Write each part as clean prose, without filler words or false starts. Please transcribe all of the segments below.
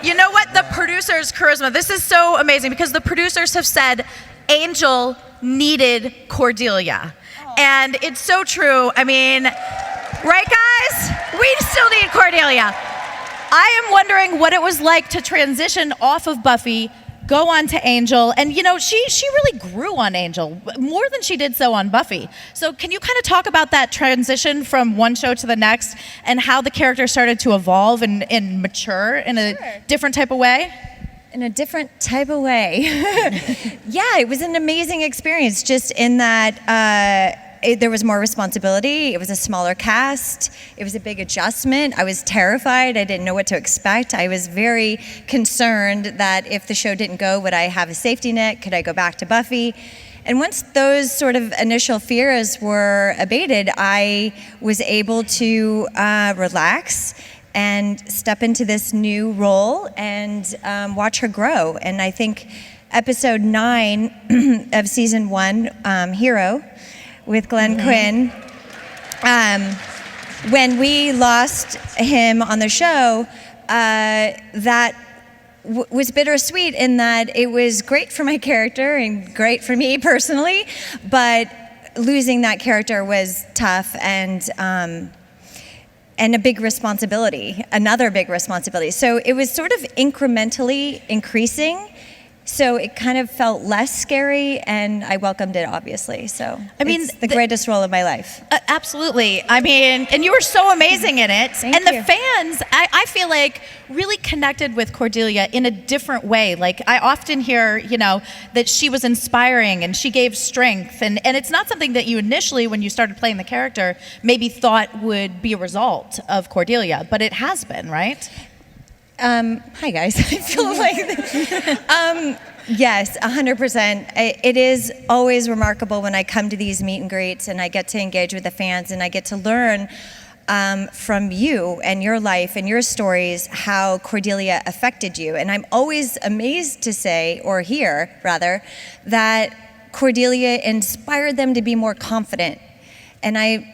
You know what? The producer's charisma. This is so amazing because the producers have said Angel needed Cordelia. And it's so true. I mean, right, guys? We still need Cordelia. I am wondering what it was like to transition off of Buffy, go on to Angel, and you know, she really grew on Angel, more than she did so on Buffy. So can you kind of talk about that transition from one show to the next and how the character started to evolve and mature in a different type of way? In a different type of way. Yeah, it was an amazing experience just in that there was more responsibility. It was a smaller cast. It was a big adjustment. I was terrified. I didn't know what to expect. I was very concerned that if the show didn't go, would I have a safety net? Could I go back to Buffy? And once those sort of initial fears were abated, I was able to relax and step into this new role and watch her grow. And I think episode 9 of season 1, Hero, with Glenn Quinn, when we lost him on the show, that was bittersweet in that it was great for my character and great for me personally, but losing that character was tough and a big responsibility, another big responsibility. So it was sort of incrementally increasing. So it kind of felt less scary, and I welcomed it, obviously. So I mean, it's the greatest role of my life. Absolutely. I mean, and you were so amazing in it. Thank and you. The fans, I feel like, really connected with Cordelia in a different way. Like, I often hear, you know, that she was inspiring and she gave strength. And it's not something that you initially, when you started playing the character, maybe thought would be a result of Cordelia. But it has been, right? Hi guys, I feel like, yes, 100%. It is always remarkable when I come to these meet and greets and I get to engage with the fans and I get to learn from you and your life and your stories how Cordelia affected you. And I'm always amazed to say, or hear rather, that Cordelia inspired them to be more confident. And I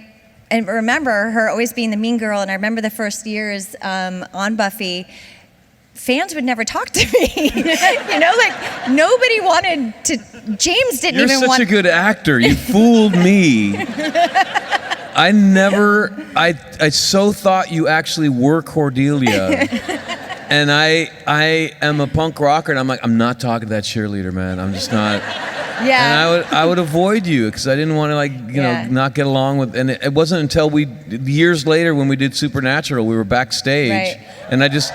remember her always being the mean girl, and I remember the first years on Buffy, fans would never talk to me. You know, like nobody wanted to, James didn't even want. You're such a good actor. You fooled me. I so thought you actually were Cordelia. And I am a punk rocker, and I'm like, I'm not talking to that cheerleader, man. I'm just not. Yeah. And I would avoid you because I didn't want to, like, you know, not get along with. And it wasn't until years later when we did Supernatural, we were backstage, right. And I just,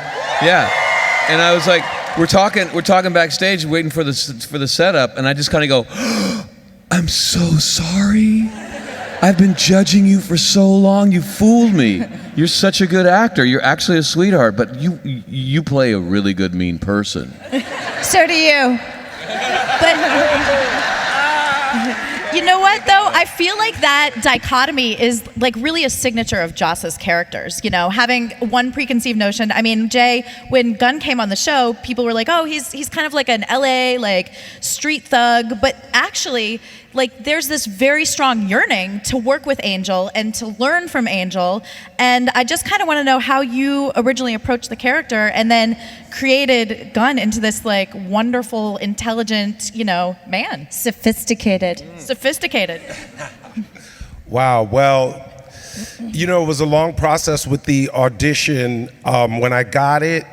and I was like, we're talking backstage, waiting for the setup, and I just kind of go, oh, I'm so sorry. I've been judging you for so long. You fooled me. You're such a good actor. You're actually a sweetheart, but you play a really good mean person. So do you. But you know what, though? I feel like that dichotomy is like really a signature of Joss's characters. You know, having one preconceived notion. I mean, Jay, when Gunn came on the show, people were like, "Oh, he's kind of like an LA like street thug," but actually, like, there's this very strong yearning to work with Angel and to learn from Angel. And I just kind of want to know how you originally approached the character and then created Gunn into this like wonderful, intelligent, you know, man. Sophisticated. Sophisticated. Wow. Well, you know, it was a long process with the audition. When I got it,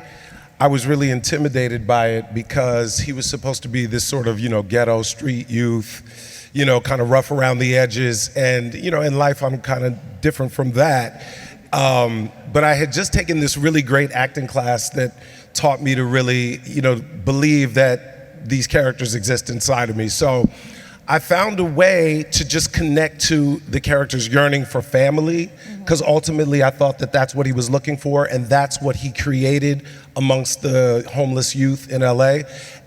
I was really intimidated by it because he was supposed to be this sort of, you know, ghetto street youth, you know, kind of rough around the edges. And, you know, in life, I'm kind of different from that. But I had just taken this really great acting class that taught me to really, you know, believe that these characters exist inside of me. So I found a way to just connect to the character's yearning for family, because ultimately I thought that that's what he was looking for, and that's what he created amongst the homeless youth in LA.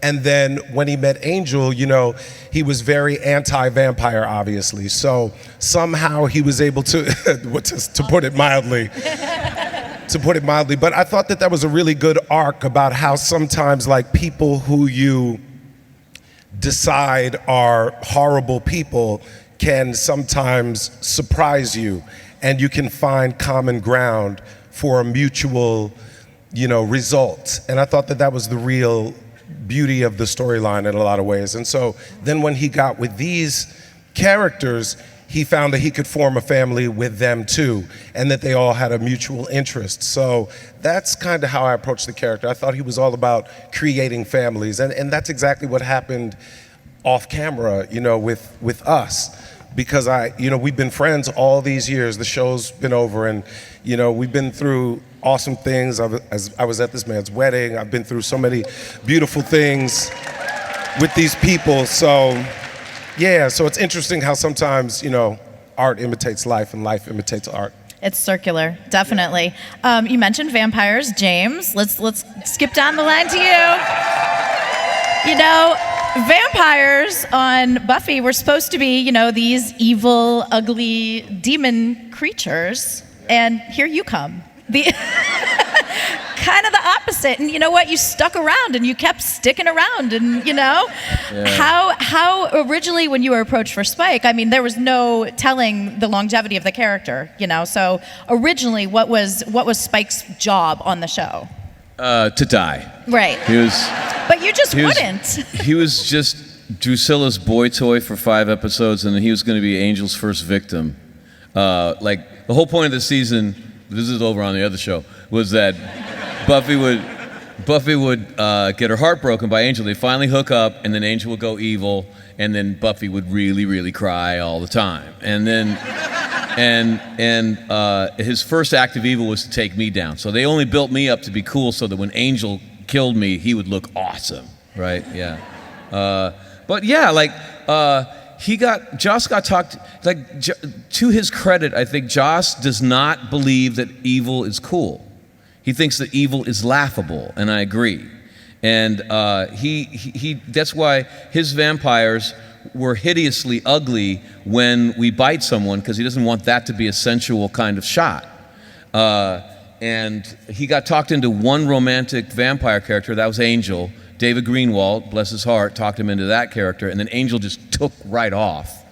And then when he met Angel, you know, he was very anti-vampire, obviously. So somehow he was able to, to put it mildly, but I thought that that was a really good arc about how sometimes, like, people who you decide are horrible people can sometimes surprise you, and you can find common ground for a mutual results. And I thought that that was the real beauty of the storyline in a lot of ways. And so then when he got with these characters, he found that he could form a family with them too, and that they all had a mutual interest. So that's kind of how I approached the character. I thought he was all about creating families, and that's exactly what happened off camera, with us. Because we've been friends all these years. The show's been over, and we've been through awesome things. I was at this man's wedding. I've been through so many beautiful things with these people. So yeah, so it's interesting how sometimes, art imitates life and life imitates art. It's circular, definitely. You mentioned vampires, James. Let's skip down the line to you. Vampires on Buffy were supposed to be, these evil, ugly demon creatures, and here you come. Kind of the opposite. And you know what? You stuck around and you kept sticking around, and Yeah. How originally when you were approached for Spike, there was no telling the longevity of the character, So originally, what was Spike's job on the show? To die. Right. But you just wouldn't. He was just Drusilla's boy toy for 5 episodes, and then he was going to be Angel's first victim. The whole point of the season, this is over on the other show, was that Buffy would get her heart broken by Angel. They'd finally hook up, and then Angel would go evil, and then Buffy would really, really cry all the time. And then his first act of evil was to take me down. So they only built me up to be cool so that when Angel killed me, he would look awesome, right? Yeah. But yeah, Joss got talked, to his credit, I think Joss does not believe that evil is cool. He thinks that evil is laughable, and I agree. And he that's why his vampires were hideously ugly when we bite someone, because he doesn't want that to be a sensual kind of shot. And he got talked into one romantic vampire character, that was Angel. David Greenwald, bless his heart, talked him into that character, and then Angel just took right off.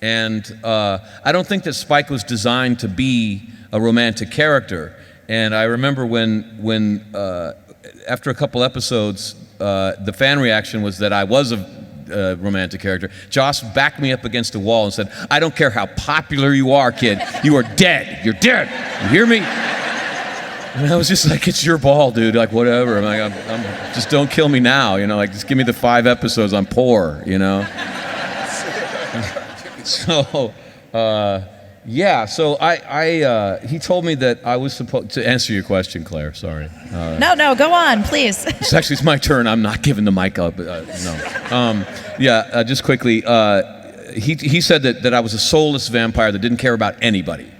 And I don't think that Spike was designed to be a romantic character. And I remember when after a couple episodes, the fan reaction was that I was a romantic character. Joss backed me up against a wall and said, "I don't care how popular you are, kid. You are dead. You're dead. You hear me?" And I was just like, "It's your ball, dude. Whatever." I'm just don't kill me now. Just give me the 5 episodes. I'm poor. So, yeah. So he told me that I was supposed to answer your question, Claire. Sorry. No, go on, please. It's my turn. I'm not giving the mic up. No. Just quickly. He said that I was a soulless vampire that didn't care about anybody.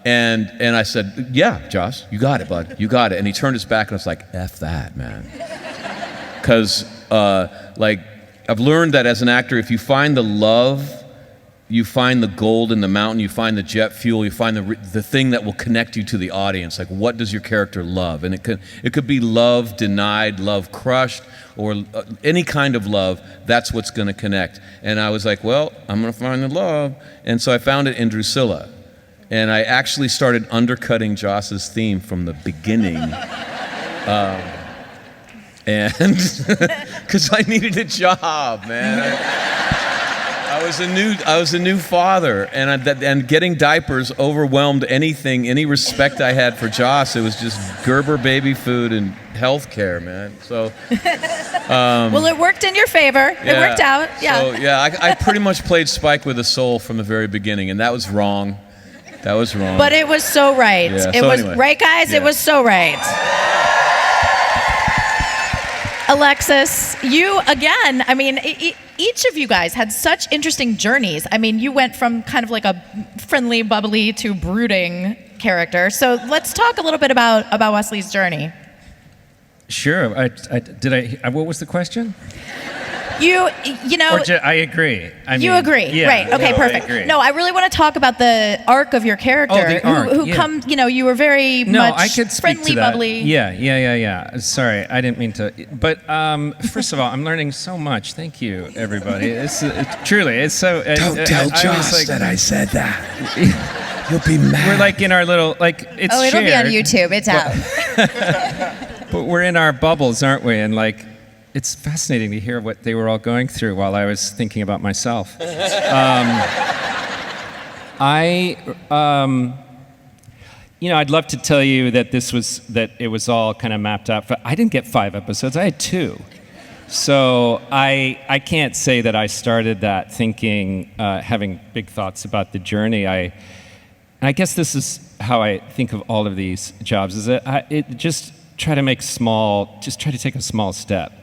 And I said, "Yeah, Joss, you got it, bud. You got it." And he turned his back, and I was like, "F that, man." Because, I've learned that as an actor, if you find the love, you find the gold in the mountain, you find the jet fuel, you find the thing that will connect you to the audience. What does your character love? And it could be love denied, love crushed, or any kind of love. That's what's going to connect. And I was like, well, I'm going to find the love. And so I found it in Drusilla. And I actually started undercutting Joss's theme from the beginning. And because I needed a job, man. I was a new father, and getting diapers overwhelmed any respect I had for Joss. It was just Gerber baby food and healthcare, man. So, well, it worked in your favor. Yeah. It worked out. Yeah. So yeah, I pretty much played Spike with a soul from the very beginning, and that was wrong. That was wrong. But it was so right. Yeah, it so was anyway. right, guys. Yeah. It was so right. Alexis, you again, each of you guys had such interesting journeys. You went from kind of like a friendly, bubbly to brooding character. So let's talk a little bit about Wesley's journey. Sure. What was the question? I agree. You agree, yeah, right? Okay, perfect. I agree. No, I really want to talk about the arc of your character. Oh, the arc, who yeah. come, you were very much I could speak friendly, to that. bubbly. Yeah. Sorry, I didn't mean to. But first of all, I'm learning so much. Thank you, everybody. Truly, it's so. Don't tell Joss that I said that. You'll be mad. We're like in our little, like, it's Oh, it'll shared, be on YouTube. It's out. but we're in our bubbles, aren't we? And like, it's fascinating to hear what they were all going through while I was thinking about myself. I'd love to tell you that it was all kind of mapped out, but I didn't get 5 episodes. I had 2. So I can't say that I started that thinking, having big thoughts about the journey. I guess this is how I think of all of these jobs, is that just try to take a small step.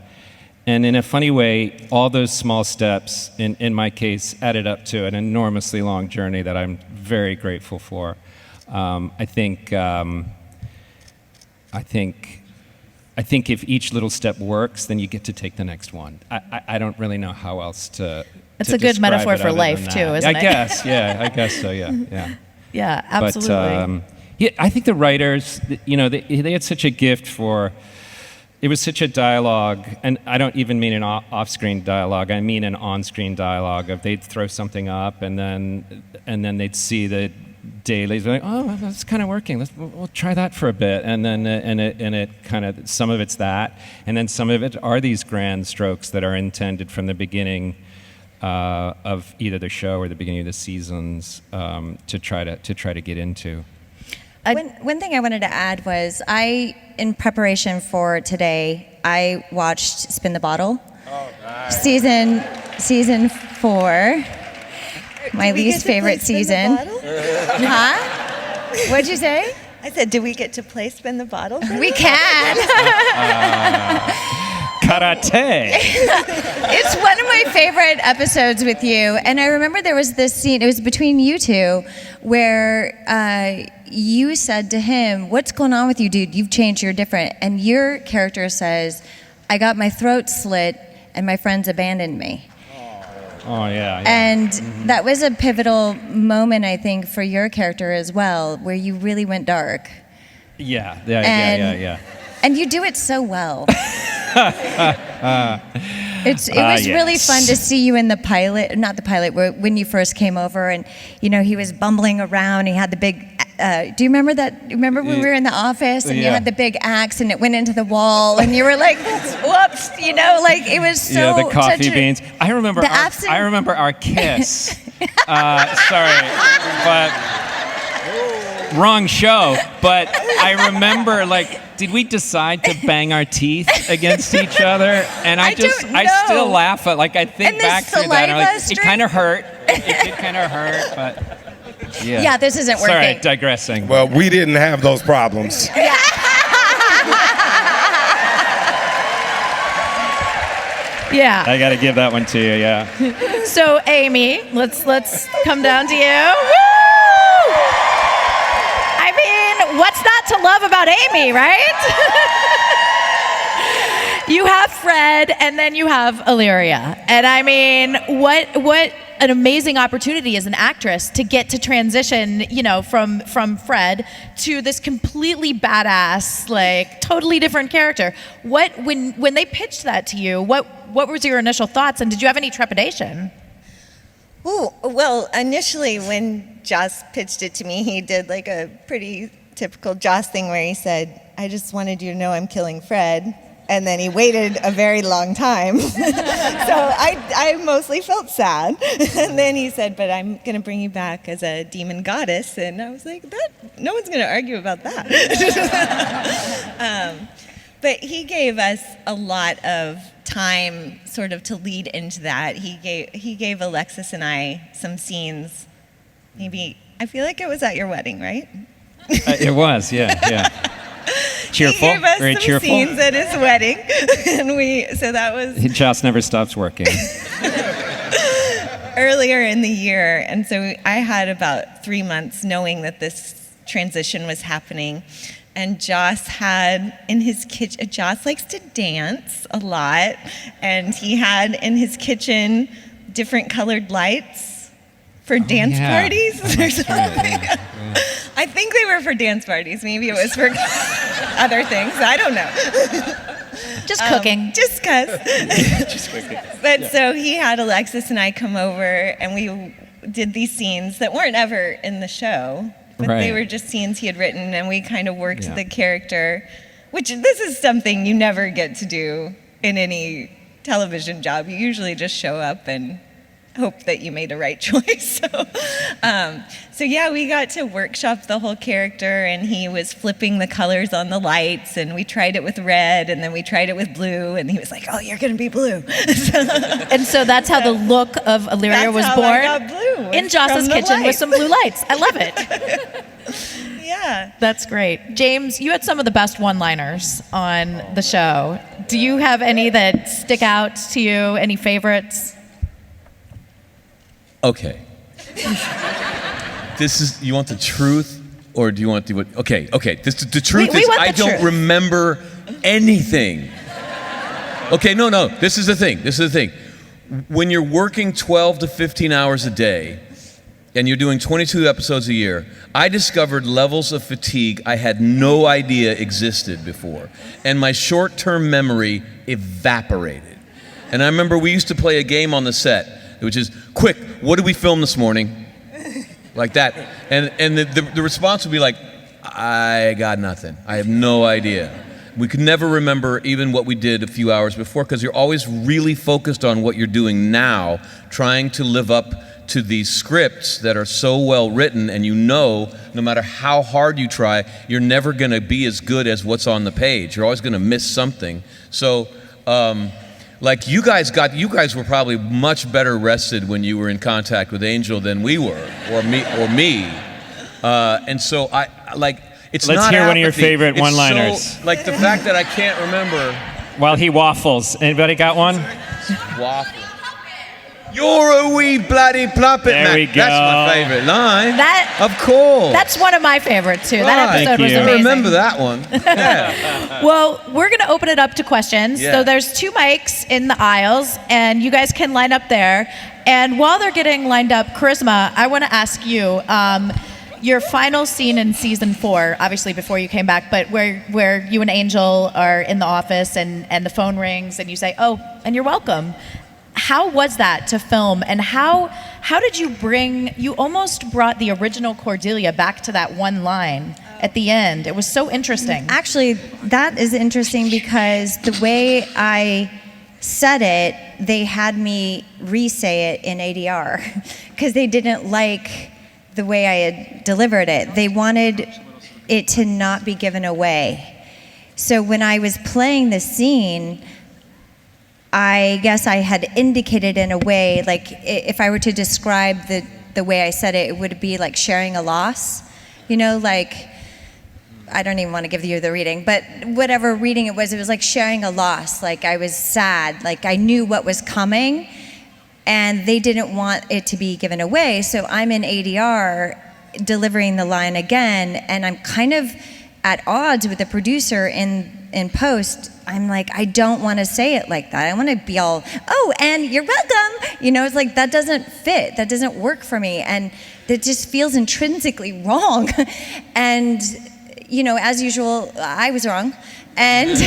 And in a funny way, all those small steps, in my case, added up to an enormously long journey that I'm very grateful for. I think if each little step works, then you get to take the next one. I don't really know how else to. It's a good metaphor for life too, isn't it? I guess, yeah. I guess so, yeah. Yeah, absolutely. But I think the writers, they had such a gift for. It was such a dialogue, and I don't even mean an off-screen dialogue. I mean an on-screen dialogue. Of they'd throw something up, and then they'd see the dailies. They're like, oh, that's kind of working. We'll try that for a bit, and then it kind of, some of it's that, and then some of it are these grand strokes that are intended from the beginning of either the show or the beginning of the seasons to try to get into. One thing I wanted to add was in preparation for today, I watched Spin the Bottle. Oh, nice. Season 4. My least favorite season. Huh? What'd you say? I said, do we get to play Spin the Bottle? We can. Karate. It's one of my favorite episodes with you. And I remember there was this scene, it was between you two, where you said to him, what's going on with you, dude? You've changed, you're different. And your character says, I got my throat slit and my friends abandoned me. Oh, yeah. And that was a pivotal moment, I think, for your character as well, where you really went dark. Yeah. And you do it so well. It was really fun to see you in the pilot, not the pilot, when you first came over, and he was bumbling around. He had the big. Do you remember that? Remember when we were in the office and you had the big axe and it went into the wall and you were like, "Whoops!" It was so. Yeah, the coffee beans. I remember. I remember our kiss. Sorry, but wrong show. But I remember did we decide to bang our teeth against each other? And I still laugh at I think back to that. And it kind of hurt. It did kind of hurt, but. Yeah, this isn't working. Sorry, digressing. Well, we didn't have those problems. Yeah. I got to give that one to you, yeah. So, Amy, let's come down to you. Woo! I mean, what's not to love about Amy, right? You have Fred, and then you have Illyria. And I mean, what an amazing opportunity as an actress to get to transition, from Fred to this completely badass, totally different character. When they pitched that to you, what was your initial thoughts, and did you have any trepidation? Ooh, well, initially when Joss pitched it to me, he did a pretty typical Joss thing where he said, I just wanted you to know I'm killing Fred. And then he waited a very long time. So I mostly felt sad. And then he said, but I'm going to bring you back as a demon goddess. And I was like, no one's going to argue about that. But he gave us a lot of time sort of to lead into that. He gave Alexis and I some scenes. Maybe, I feel like it was at your wedding, right? It was, yeah. Cheerful, he gave us very some cheerful. Scenes at his wedding, and so that was Joss never stops working. earlier in the year, and so I had about 3 months knowing that this transition was happening, and Joss had in his kitchen. Joss likes to dance a lot, and he had in his kitchen different colored lights for dance parties or something. Right, yeah. I think they were for dance parties. Maybe it was for other things. I don't know. Just cooking. Just cuz. But so he had Alexis and I come over, and did these scenes that weren't ever in the show, but they Right. were just scenes he had written, and we kind of worked Yeah. the character, which this is something you never get to do in any television job. You usually just show up and hope that you made a right choice. So yeah, we got to workshop the whole character, and he was flipping the colors on the lights, and we tried it with red, and then we tried it with blue, and he was like, "Oh, you're gonna be blue." And so that's how the look of Illyria That's was how born. I got blue, was in Joss's from the kitchen with lights. some blue lights. I love it. Yeah. That's great. James, you had some of the best one-liners on the show. Do you have any that stick out to you? Any favorites? Okay. This is, you want the truth, or do you want the, okay. The truth We is want I the don't truth. remember anything. Okay, no, this is the thing. When you're working 12 to 15 hours a day, and you're doing 22 episodes a year, I discovered levels of fatigue I had no idea existed before. And my short-term memory evaporated. And I remember we used to play a game on the set, which is, quick, what did we film this morning? Like that. And the response would be like, I got nothing. I have no idea. We could never remember even what we did a few hours before, because you're always really focused on what you're doing now, trying to live up to these scripts that are so well written, and no matter how hard you try, you're never going to be as good as what's on the page. You're always going to miss something. So, like you guys were probably much better rested when you were in contact with Angel than we were, or me. And so it's Let's not hear one of your apathy. favorite It's one-liners. so, like the fact that I can't remember. While he waffles. Anybody got one? Waffle. You're a wee bloody pluppet, There Mac. we go. That's my favorite line. That- of course. That's one of my favorites, too. That Right. episode was Thank you. I amazing. remember that one. Yeah. Well, we're going to open it up to questions. Yeah. So there's 2 mics in the aisles, and you guys can line up there. And while they're getting lined up, Charisma, I want to ask you, your final scene in season 4, obviously before you came back, but where you and Angel are in the office and the phone rings and you say, "Oh, and you're welcome." How was that to film, and how did you almost brought the original Cordelia back to that one line at the end. It was so interesting. Actually, that is interesting because the way I said it, they had me re-say it in ADR because they didn't like the way I had delivered it. They wanted it to not be given away. So when I was playing the scene, I guess I had indicated in a way, like if I were to describe the way I said it, it would be like sharing a loss. You know, like, I don't even want to give you the reading, but whatever reading it was like sharing a loss. Like I was sad, like I knew what was coming and they didn't want it to be given away. So I'm in ADR delivering the line again, and I'm kind of at odds with the producer in post. I'm like, I don't want to say it like that. I want to be all, oh, and you're welcome. You know, it's like, that doesn't fit. That doesn't work for me. And that just feels intrinsically wrong. And, you know, as usual, I was wrong. And,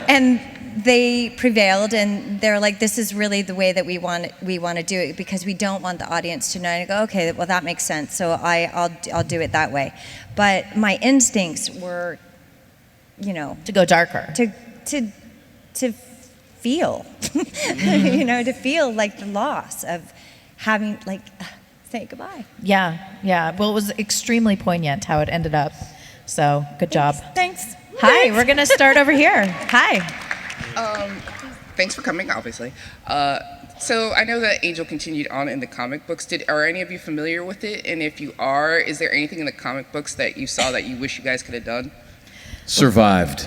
and they prevailed, and they're like, this is really the way that we want to do it, because we don't want the audience to know. And I go, okay, well, that makes sense. So I'll do it that way. But my instincts were, you know, To go darker. to feel, you know, to feel like the loss of having, like, say goodbye. Yeah. Well, it was extremely poignant how it ended up. So good job. Thanks. Hi, we're going to start over here. Hi. Thanks for coming, obviously. So I know that Angel continued on in the comic books. Are any of you familiar with it? And if you are, is there anything in the comic books that you saw that you wish you guys could have done? Survived.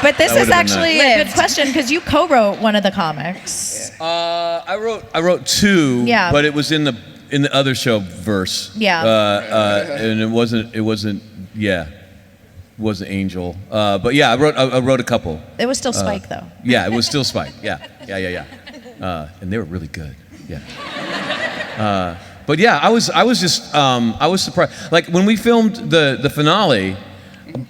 But this That is would've been actually nice. a good question because you co-wrote one of the comics. I wrote two, Yeah. but it was in the other show verse. Yeah. And it wasn't Angel. But yeah, I wrote a couple. It was still Spike though. Yeah, it was still Spike. Yeah. And they were really good. Yeah. But yeah, I was surprised. Like when we filmed the finale,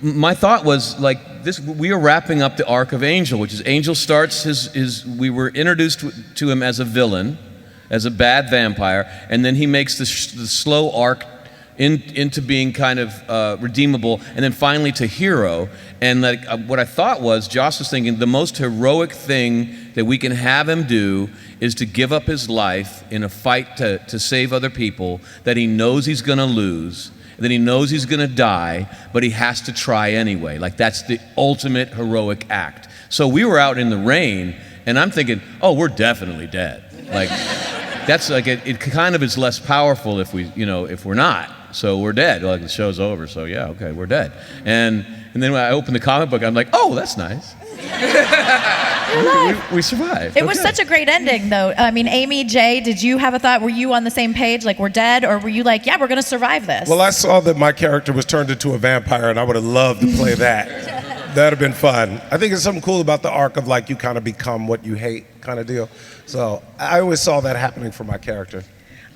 my thought was like this: we are wrapping up the arc of Angel, which is Angel starts his. We were introduced to him as a villain, as a bad vampire, and then he makes the slow arc into being kind of redeemable, and then finally to hero. And like what I thought was, Joss was thinking the most heroic thing that we can have him do is to give up his life in a fight to save other people that he knows he's going to lose, that he knows he's going to die, but he has to try anyway. Like that's the ultimate heroic act. So we were out in the rain, and I'm thinking, oh, we're definitely dead. Like that's like it kind of is less powerful if we're not. So we're dead. Like the show's over. So yeah, okay, we're dead. And then when I opened the comic book, I'm like, oh, that's nice. we survived. It was such a great ending, though. I mean, Amy, Jay, did you have a thought? Were you on the same page, like we're dead, or were you like, yeah, we're going to survive this? Well, I saw that my character was turned into a vampire, and I would have loved to play that. That'd have been fun. I think it's something cool about the arc of like you kind of become what you hate kind of deal. So I always saw that happening for my character.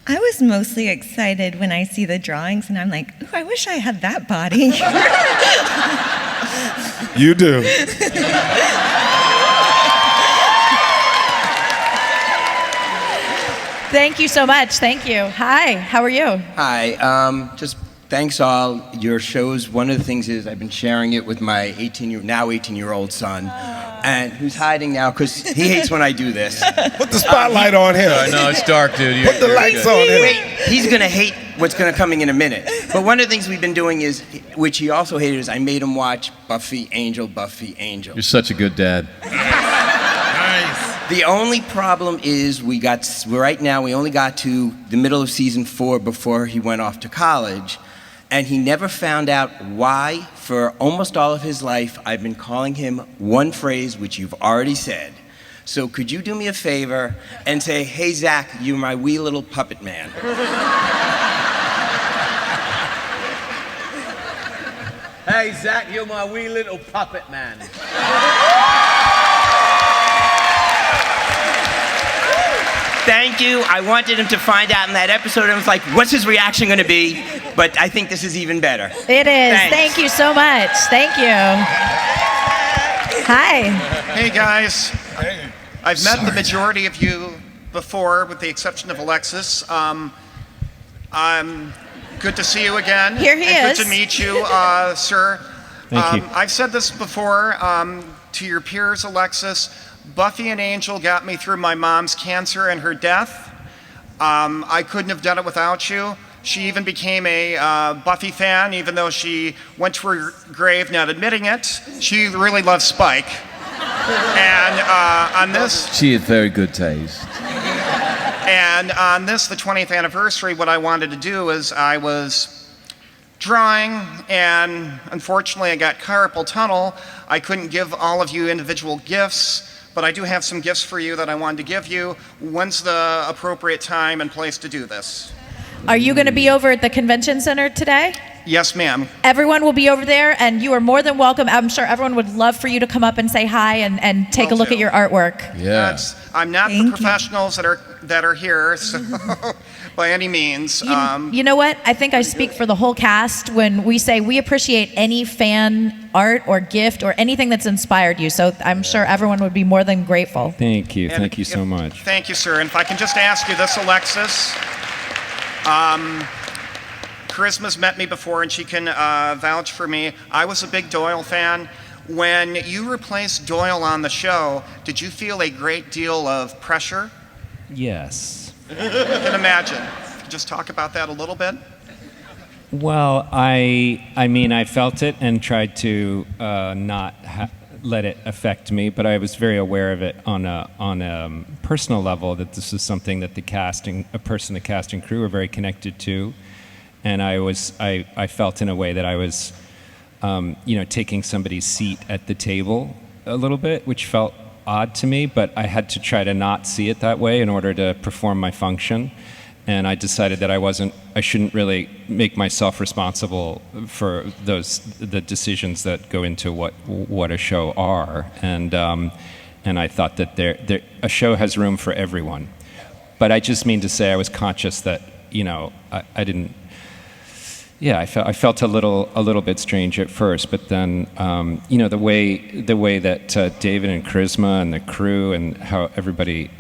I was mostly excited when I see the drawings, and I'm like, ooh, I wish I had that body. You do. Thank you so much. Thank you. Hi, how are you? Hi, just thanks all. Your shows, one of the things is I've been sharing it with my 18-year-old son, and who's hiding now because he hates when I do this. Put the spotlight on him. I know, it's dark, dude. Put the lights on him. Wait, he's gonna hate what's gonna come in a minute. But one of the things we've been doing is, which he also hated, is I made him watch Buffy, Angel, Buffy, Angel. You're such a good dad. The only problem is right now we only got to the middle of season 4 before he went off to college, and he never found out why, for almost all of his life, I've been calling him one phrase which you've already said. So could you do me a favor and say, hey Zach, you're my wee little puppet man. Hey, Zach, you're my wee little puppet man. Thank you. I wanted him to find out in that episode. I was like, what's his reaction going to be? But I think this is even better. It is. Thanks. Thank you so much. Thank you. Hi. Hey guys. Hey. I've met the majority of you before, with the exception of Alexis. Good to see you again. Here he is. Good to meet you, sir. Thank you. I've said this before to your peers, Alexis. Buffy and Angel got me through my mom's cancer and her death. I couldn't have done it without you. She even became a Buffy fan, even though she went to her grave not admitting it. She really loves Spike. And on this... She had very good taste. And on this, the 20th anniversary, what I wanted to do is I was drawing, and unfortunately I got carpal tunnel. I couldn't give all of you individual gifts, but I do have some gifts for you that I wanted to give you. When's the appropriate time and place to do this? Are you going to be over at the convention center today? Yes, ma'am. Everyone will be over there, and you are more than welcome. I'm sure everyone would love for you to come up and say hi and take a look at your artwork. Yeah. I'm not the professionals that are here, so by any means. You know what? I think I speak for the whole cast when we say we appreciate any fan art or gift or anything that's inspired you. So I'm sure everyone would be more than grateful. Thank you. And Thank you so much. Thank you, sir. And if I can just ask you this, Alexis. Charisma's met me before, and she can vouch for me. I was a big Doyle fan. When you replaced Doyle on the show, did you feel a great deal of pressure? Yes. I can imagine. Just talk about that a little bit. Well, I mean, I felt it and tried to not let it affect me, but I was very aware of it on a personal level, that this is something that the cast and the cast and crew are very connected to, and I felt in a way that I was, taking somebody's seat at the table a little bit, which felt odd to me, but I had to try to not see it that way in order to perform my function. And I decided that I shouldn't really make myself responsible for the decisions that go into what a show are. And I thought that a show has room for everyone. But I just mean to say I was conscious that, I didn't. Yeah, I felt a little bit strange at first, but then the way that David and Charisma and the crew and how everybody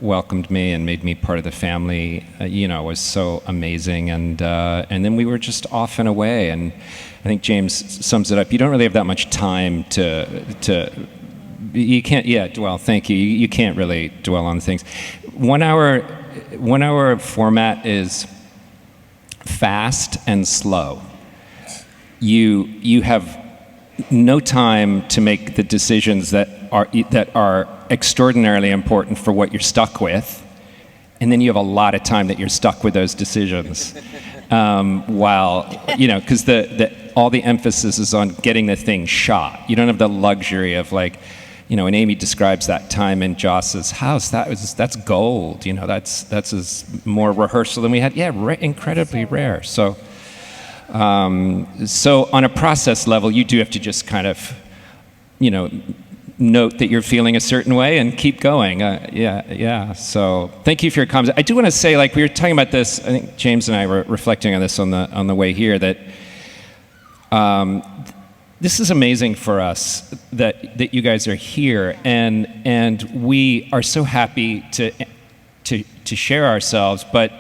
welcomed me and made me part of the family, was so amazing. And then we were just off and away. And I think James sums it up. You don't really have that much time to you can't, dwell. Thank you. You can't really dwell on things. 1 hour format is fast and slow. You have no time to make the decisions that are extraordinarily important for what you're stuck with, and then you have a lot of time that you're stuck with those decisions. Because all the emphasis is on getting the thing shot. You don't have the luxury of and Amy describes that time in Joss's house. That's gold. That's more rehearsal than we had. Yeah, incredibly rare. So on a process level, you do have to just kind of, note that you're feeling a certain way and keep going. So thank you for your comments. I do want to say, we were talking about this. I think James and I were reflecting on this on the way here. That this is amazing for us that you guys are here, and we are so happy to share ourselves. But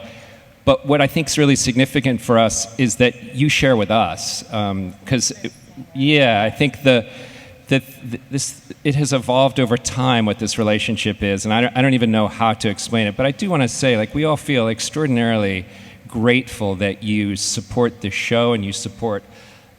what I think is really significant for us is that you share with us, because I think it has evolved over time what this relationship is, and I don't even know how to explain it. But I do want to say, we all feel extraordinarily grateful that you support the show and you support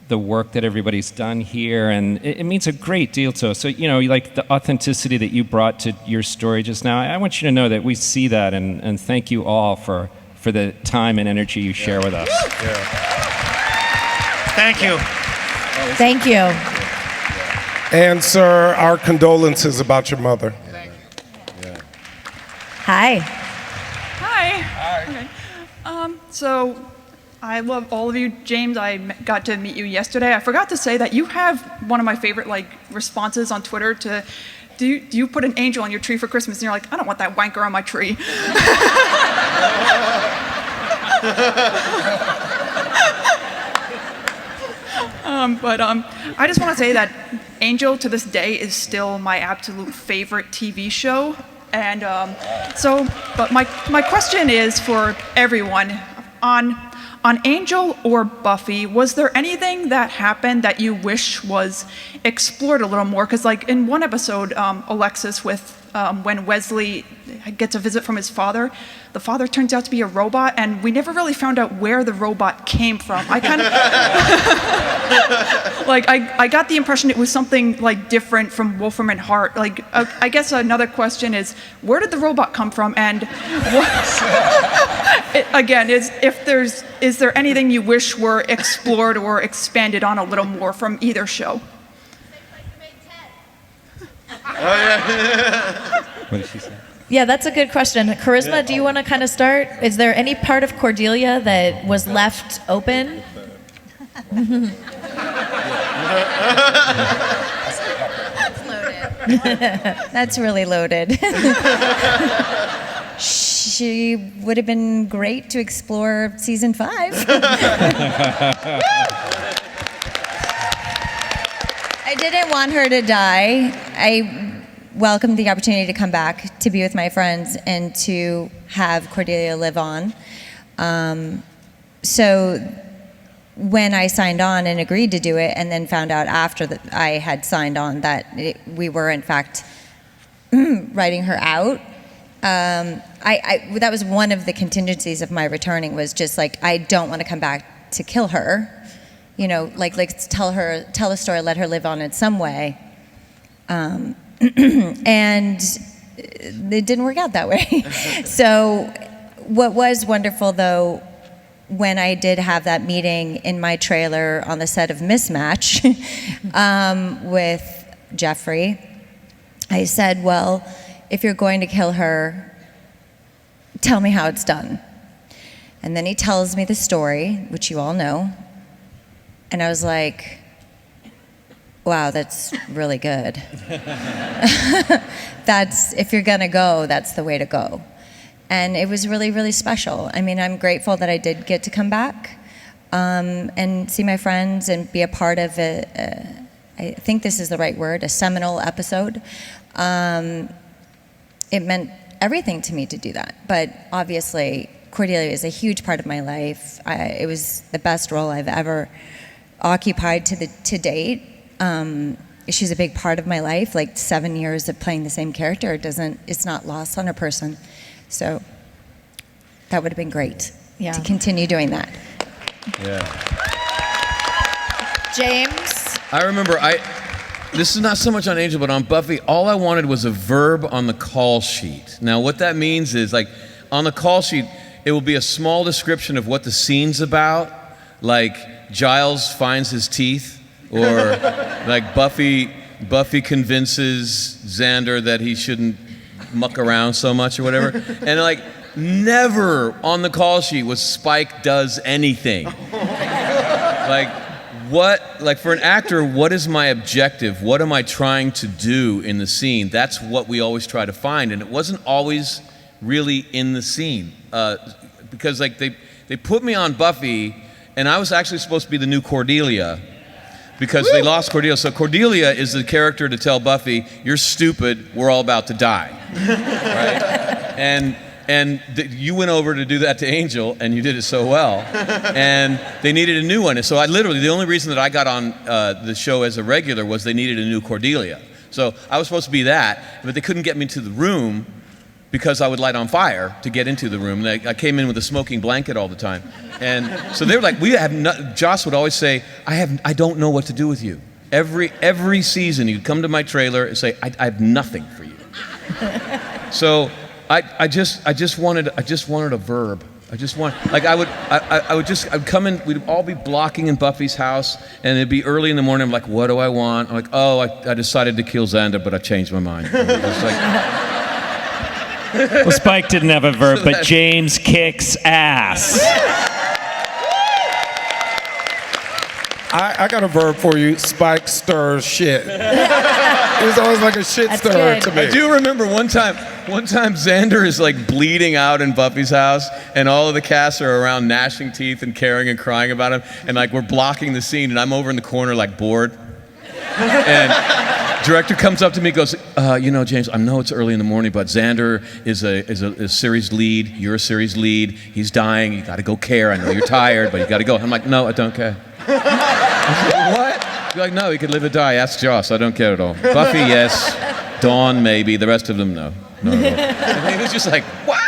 the work that everybody's done here, and it means a great deal to us. So, the authenticity that you brought to your story just now, I want you to know that we see that, and thank you all for the time and energy you share with us. Yeah. Thank you. Thank you. And sir, our condolences about your mother. Thank you. Hi. Hi. Okay. So I love all of you. James, I got to meet you yesterday. I forgot to say that you have one of my favorite responses on Twitter to, do you put an angel on your tree for Christmas? And you're like, I don't want that wanker on my tree. I just want to say that Angel to this day is still my absolute favorite TV show. And but my question is for everyone, on Angel or Buffy, was there anything that happened that you wish was explored a little more? Because in one episode, Alexis, when Wesley gets a visit from his father, the father turns out to be a robot, and we never really found out where the robot came from. I kind of I got the impression it was something different from Wolfram and Hart. I guess another question is, where did the robot come from? And is there anything you wish were explored or expanded on a little more from either show? What did she say? Yeah, that's a good question. Charisma, do you want to kind of start? Is there any part of Cordelia that was left open? That's really loaded. She would have been great to explore season 5. I didn't want her to die. I welcomed the opportunity to come back, to be with my friends, and to have Cordelia live on. So when I signed on and agreed to do it, and then found out after that I had signed on that we were in fact writing her out, that was one of the contingencies of my returning, was just I don't want to come back to kill her. Tell a story, let her live on in some way. And it didn't work out that way. So what was wonderful, though, when I did have that meeting in my trailer on the set of Mismatch with Jeffrey, I said, well, if you're going to kill her, tell me how it's done. And then he tells me the story, which you all know. And I was like, wow, that's really good. If you're gonna go, that's the way to go. And it was really, really special. I mean, I'm grateful that I did get to come back and see my friends and be a part of I think this is the right word, a seminal episode. It meant everything to me to do that. But obviously, Cordelia is a huge part of my life. It was the best role I've ever occupied to date. She's a big part of my life. Like 7 years of playing the same character, it's not lost on a person. So that would have been great to continue doing that. Yeah. James? I remember this is not so much on Angel, but on Buffy, all I wanted was a verb on the call sheet. Now, what that means is, like, on the call sheet, it will be a small description of what the scene's about, like Giles finds his teeth, or like Buffy convinces Xander that he shouldn't muck around so much or whatever. And like, never on the call sheet was Spike does anything. Like for an actor, what is my objective? What am I trying to do in the scene? That's what we always try to find, and it wasn't always really in the scene. Because like they put me on Buffy, and I was actually supposed to be the new Cordelia, because they lost Cordelia. So Cordelia is the character to tell Buffy, you're stupid, we're all about to die. Right? And you went over to do that to Angel, and you did it so well. And they needed a new one. And so the only reason that I got on the show as a regular was they needed a new Cordelia. So I was supposed to be that, but they couldn't get me to the room because I would light on fire to get into the room. I came in with a smoking blanket all the time. And so they were like, Joss would always say, I don't know what to do with you. Every season he'd come to my trailer and say, I have nothing for you. So I just wanted a verb. I'd come in, we'd all be blocking in Buffy's house, and it'd be early in the morning. I'm like, what do I want? I'm like, I decided to kill Xander, but I changed my mind. Well, Spike didn't have a verb, but James kicks ass. I got a verb for you. Spike stirs shit. It was always like a shit stirrer to me. I do remember one time Xander is like bleeding out in Buffy's house, and all of the cast are around gnashing teeth and caring and crying about him, and like we're blocking the scene, and I'm over in the corner like bored. And director comes up to me and goes, James, I know it's early in the morning, but Xander is a series lead. You're a series lead. He's dying. You got to go care. I know you're tired, but you got to go. I'm like, no, I don't care. I was like, what? You're like, no, he could live or die. Ask Joss. I don't care at all. Buffy, yes. Dawn, maybe. The rest of them, no. No. And he was just like, what?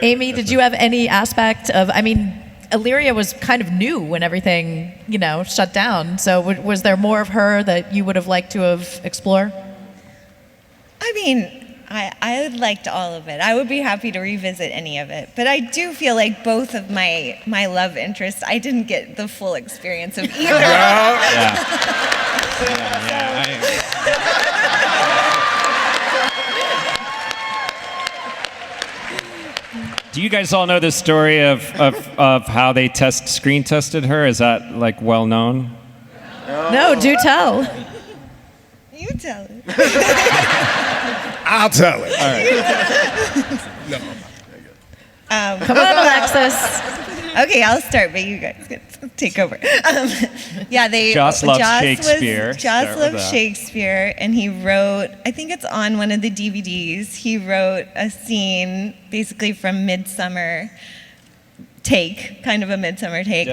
Amy, did you have any aspect of, Illyria was kind of new when everything, shut down. So was there more of her that you would have liked to have explored? I liked all of it. I would be happy to revisit any of it. But I do feel like both of my love interests, I didn't get the full experience of either. Do you guys all know the story of how they screen tested her? Is that like well known? No, do tell. You tell it. I'll tell it. All right. No. Come on, Alexis. Okay, I'll start, but you guys can take over. Joss loves Shakespeare. Joss loves Shakespeare, and he wrote, I think it's on one of the DVDs, he wrote a scene basically from Midsummer Take, kind of a Midsummer Take,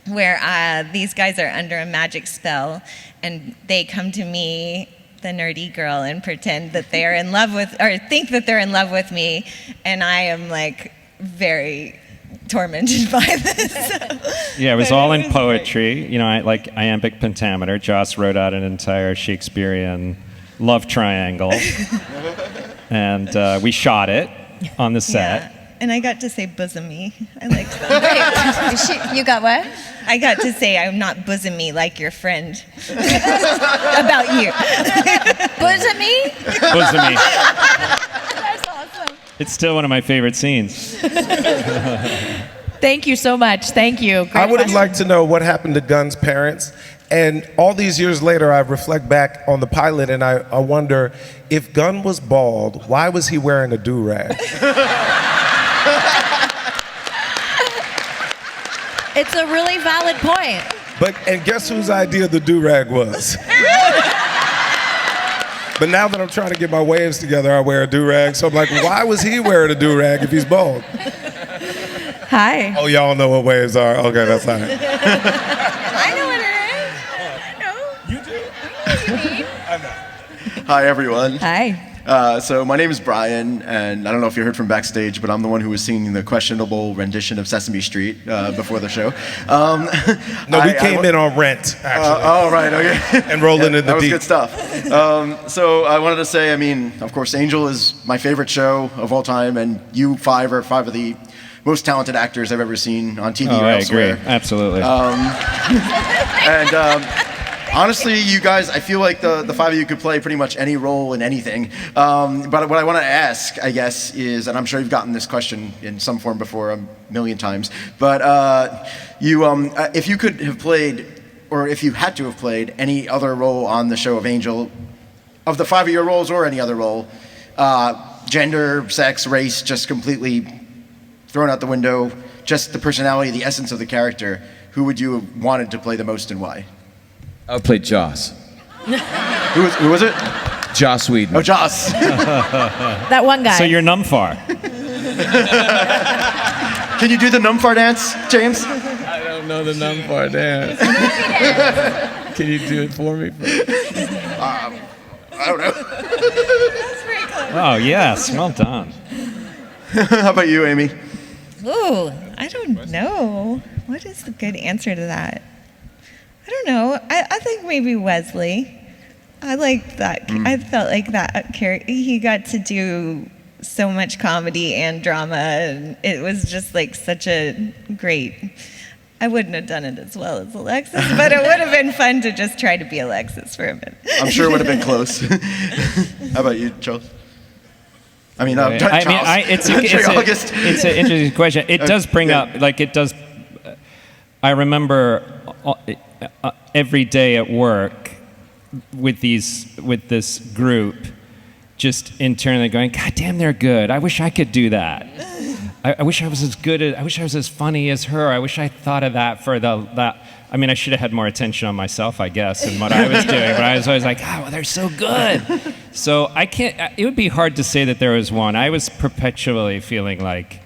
where these guys are under a magic spell, and they come to me, the nerdy girl, and pretend that they are in love with, or think that they're in love with me, and I am like very tormented by this. Yeah, it was all in poetry. Like iambic pentameter. Joss wrote out an entire Shakespearean love triangle, and we shot it on the set. Yeah. And I got to say bosom-y. I liked that. You got what? I got to say I'm not bosom-y like your friend. About you. Bosom-y? Bosom-y. That's awesome. It's still one of my favorite scenes. Thank you so much. Thank you. Great I would have question. liked to know what happened to Gunn's parents. And all these years later, I reflect back on the pilot, and I wonder, if Gunn was bald, why was he wearing a do-rag? It's a really valid point. And guess whose idea the do-rag was? But now that I'm trying to get my waves together, I wear a do-rag. So I'm like, why was he wearing a do-rag if he's bald? Hi. Oh, y'all know what waves are. Okay, that's fine. I know what it is. You do? I know what you mean. I know. Hi, everyone. Hi. So my name is Brian, and I don't know if you heard from backstage, but I'm the one who was singing the questionable rendition of Sesame Street before the show. No, we came in on Rent, actually. Oh, right, okay. And rolling in the That was deep. good stuff. So I wanted to say, I mean, of course, Angel is my favorite show of all time, and you five are five of the most talented actors I've ever seen on TV or I elsewhere. agree. Absolutely. Honestly, you guys, I feel like the five of you could play pretty much any role in anything. But what I want to ask, I guess, is, and I'm sure you've gotten this question in some form before a million times, but if you could have played, or if you had to have played any other role on the show of Angel, of the five of your roles or any other role, gender, sex, race, just completely thrown out the window, just the personality, the essence of the character, who would you have wanted to play the most and why? I would play Joss. Who was it? Joss Whedon. Oh, Joss. That one guy. So you're Numfar. Can you do the Numfar dance, James? I don't know the Numfar dance. Can you do it for me? I don't know. Oh, yes. Well done. How about you, Amy? Ooh, I don't know. What is the good answer to that? I don't know. I think maybe Wesley. I liked that. I felt like that character. He got to do so much comedy and drama, and it was just like such a great. I wouldn't have done it as well as Alexis, but it would have been fun to just try to be Alexis for a minute. I'm sure it would have been close. How about you, Charles? I mean, Charles. It's an interesting question. It does bring up, like, it does. I remember every day at work with this group, just internally going, God damn, they're good. I wish I could do that. I wish I was as good I wish I was as funny as her. I wish I thought of that for that. I mean, I should have had more attention on myself, I guess, and what I was doing. But I was always like, oh, well, they're so good. So I can't. It would be hard to say that there was one. I was perpetually feeling like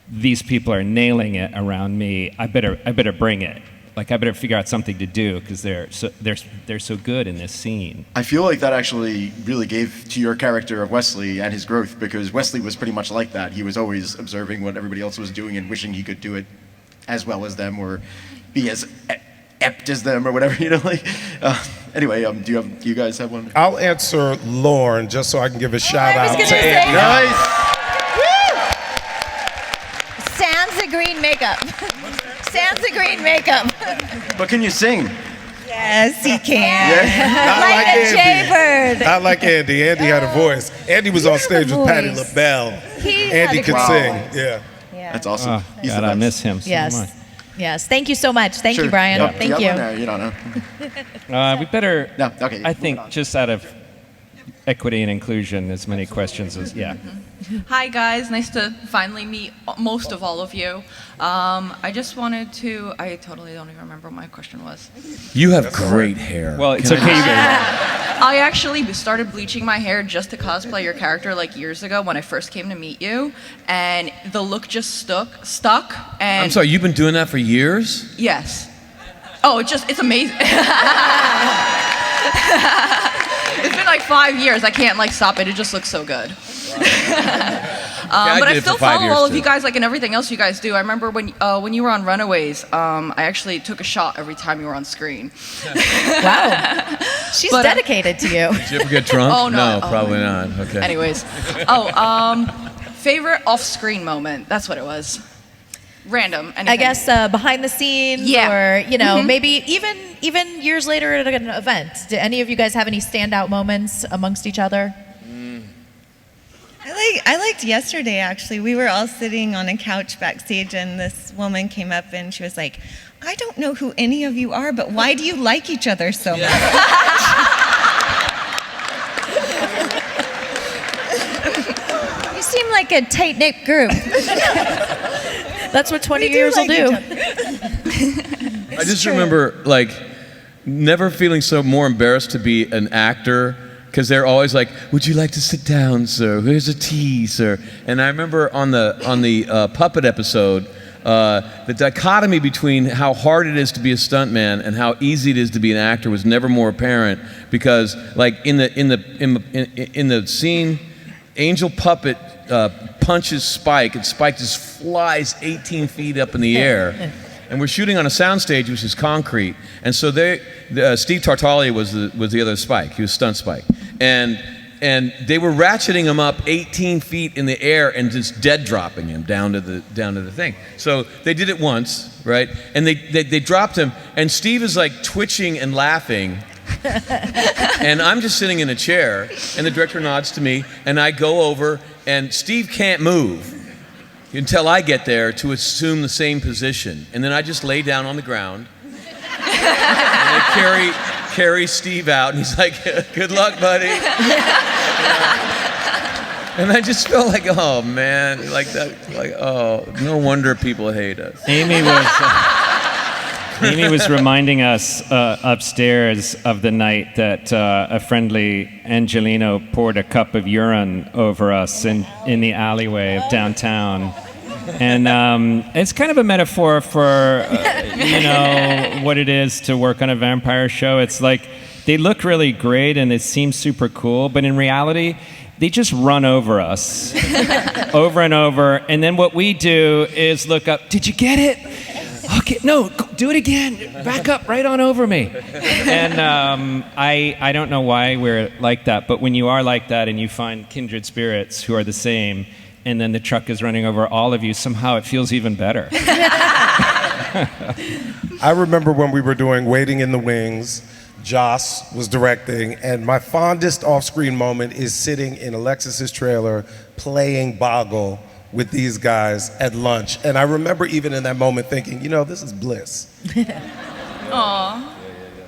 these people are nailing it around me. I better bring it. Like, I better figure out something to do because they're so good in this scene. I feel like that actually really gave to your character of Wesley and his growth, because Wesley was pretty much like that. He was always observing what everybody else was doing and wishing he could do it as well as them or be as apt as them or whatever, you know. Like, anyway, do you guys have one? I'll answer Lauren just so I can give a shout out to Andy. Nice. Sans the green makeup. Sans the green makeup. But can you sing? Yes, he can. Yeah. Like a jaybird. Not like Andy. Andy had a voice. Andy was on stage with Patti LaBelle. Andy could sing. Yeah. That's awesome. Oh, He's God, the I best. miss him so Yes. much. Yes. Thank you so much. Thank you, Brian. Yeah. Thank Do you. have one? No, you don't know. We better. No, okay. I think just out of equity and inclusion, as many questions as Hi guys, nice to finally meet most of all of you. I just wanted to, I totally don't even remember what my question was. You have great hair. Well, it's Can okay. I actually started bleaching my hair just to cosplay your character like years ago when I first came to meet you, and the look just stuck. And I'm sorry, you've been doing that for years? Yes. Oh, it's amazing. It's been like 5 years. I can't stop it. It just looks so good. But I still follow all of you guys and everything else you guys do. I remember when you were on Runaways, I actually took a shot every time you were on screen. Wow. She's dedicated to you. Did you ever get drunk? Oh, no. Probably not. Okay. Anyways. Favorite off-screen moment. That's what it was. Random. Anything. I guess behind the scenes, or maybe even years later at an event. Did any of you guys have any standout moments amongst each other? I liked yesterday, actually. We were all sitting on a couch backstage, and this woman came up and she was like, I don't know who any of you are, but why do you like each other so much? You seem like a tight-knit group. That's what 20 years will do. I just remember never feeling so more embarrassed to be an actor, because they're always like, "Would you like to sit down, sir? Here's a tea, sir." And I remember on the puppet episode, the dichotomy between how hard it is to be a stuntman and how easy it is to be an actor was never more apparent, because like in the scene, Angel Puppet punches Spike, and Spike just flies 18 feet up in the air. And we're shooting on a soundstage which is concrete, and so Steve Tartaglia was the other Spike. He was stunt Spike, and they were ratcheting him up 18 feet in the air and just dead dropping him down to the thing. So they did it once, right? And they dropped him, and Steve is like twitching and laughing. And I'm just sitting in a chair, and the director nods to me, and I go over, and Steve can't move until I get there to assume the same position. And then I just lay down on the ground, and they carry Steve out, and he's like, "Good luck, buddy." And I just felt like, oh man, like that, like, oh, no wonder people hate us. Amy was reminding us upstairs of the night that a friendly Angelino poured a cup of urine over us in the alleyway of downtown. And it's kind of a metaphor for, what it is to work on a vampire show. It's like they look really great and it seems super cool, but in reality, they just run over us over and over. And then what we do is look up, "Did you get it? Okay, no, do it again. Back up, right on over me." And I don't know why we're like that, but when you are like that and you find kindred spirits who are the same, and then the truck is running over all of you, somehow it feels even better. I remember when we were doing Waiting in the Wings, Joss was directing, and my fondest off-screen moment is sitting in Alexis's trailer playing Boggle with these guys at lunch. And I remember even in that moment thinking, this is bliss. Aww.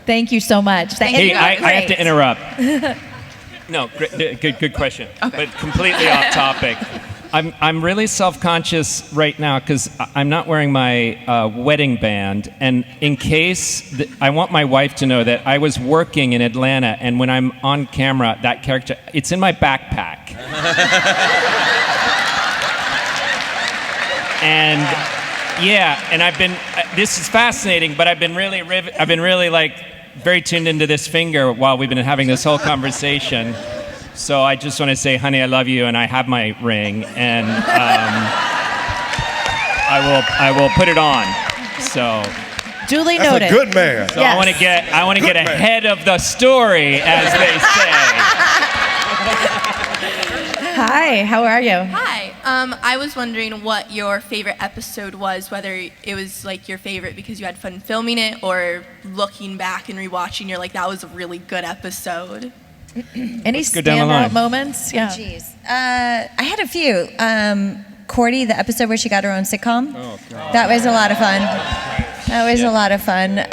Thank you so much. Hey, I have to interrupt. No, good question, okay. But completely off topic. I'm really self-conscious right now because I'm not wearing my wedding band, and in case I want my wife to know that I was working in Atlanta, and when I'm on camera, that character, it's in my backpack. And yeah, and I've been. This is fascinating, but I've been really like very tuned into this finger while we've been having this whole conversation. So I just want to say, honey, I love you, and I have my ring, and I will put it on. So duly That's noted. a good man. So yes. I want to get ahead of the story, as they say. Hi, how are you? Hi. I was wondering what your favorite episode was, whether it was like your favorite because you had fun filming it, or looking back and rewatching, you're like, that was a really good episode. Any standout moments? Yeah. Geez. I had a few. Cordy, the episode where she got her own sitcom. Oh, God. That was a lot of fun. That was a lot of fun.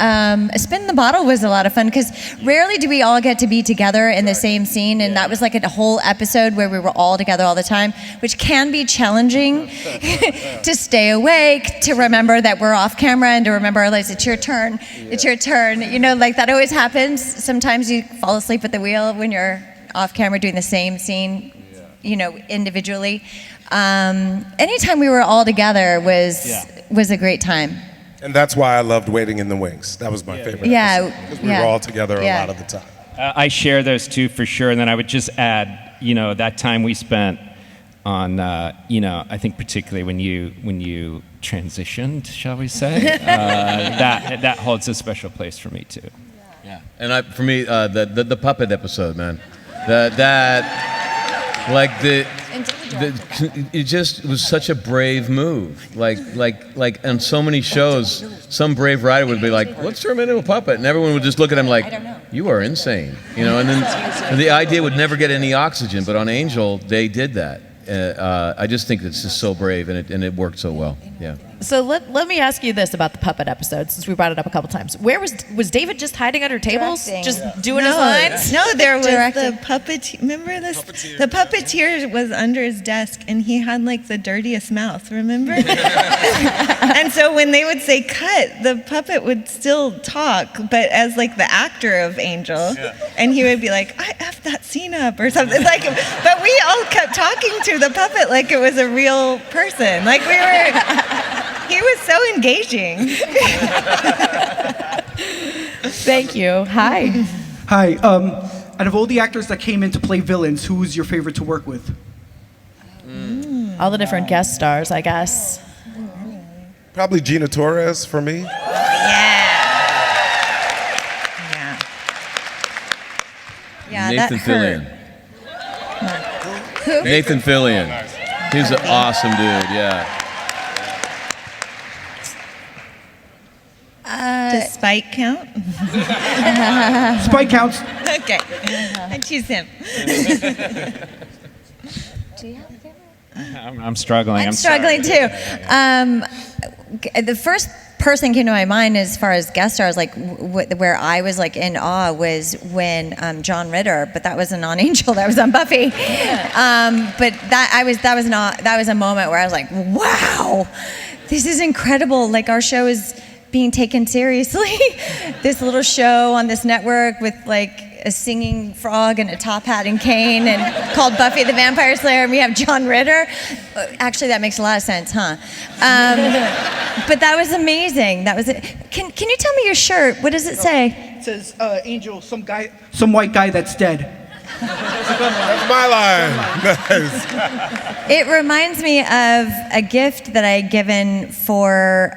Spin the Bottle was a lot of fun because rarely do we all get to be together in the same scene, and that was like a whole episode where we were all together all the time, which can be challenging to stay awake, to remember that we're off camera, and to remember, like, it's your turn. It's your turn. Like that always happens. Sometimes you fall asleep at the wheel when you're off camera doing the same scene, individually. Anytime we were all together was a great time. And that's why I loved Waiting in the Wings. That was my favorite episode, because we were all together a lot of the time. I share those two for sure, and then I would just add, that time we spent on, I think particularly when you transitioned, shall we say, that holds a special place for me too. Yeah, and for me, the puppet episode, man, it just was such a brave move. Like on so many shows, some brave writer would be like, "Let's turn him into a puppet," and everyone would just look at him like, "You are insane," And then the idea would never get any oxygen. But on Angel, they did that. I just think it's just so brave, and it worked so well. Yeah. So let me ask you this about the puppet episode, since we brought it up a couple times. Where was David just hiding under tables, Directing. just doing his lines? No, there was Directing. the puppeteer. Remember this? The puppeteer was under his desk, and he had like the dirtiest mouth. Remember? And so when they would say cut, the puppet would still talk, but as like the actor of Angel, and he would be like, "I effed that scene up" or something like. But we all kept talking to the puppet like it was a real person. Like we were. He was so engaging. Thank you. Hi. Hi. Out of all the actors that came in to play villains, who's your favorite to work with? All the different guest stars, I guess. Probably Gina Torres for me. Yeah, Nathan that hurt. Fillion. Who? Nathan Fillion. He's an awesome dude, yeah. Does Spike count? Spike counts. Okay, I choose him. Do you have a favorite? I'm struggling. I'm struggling too. The first person came to my mind as far as guest stars, like where I was like in awe, was when John Ritter, but that was a non-Angel, that was on Buffy. But that was a moment where I was like, wow, this is incredible. Like our show is being taken seriously. This little show on this network with like a singing frog and a top hat and cane, and called Buffy the Vampire Slayer, and we have John Ritter. Actually, that makes a lot of sense, huh? But that was amazing. That was it. Can you tell me your shirt? What does it say? It says, Angel, some white guy that's dead. That's my line. Nice. It reminds me of a gift that I had given for,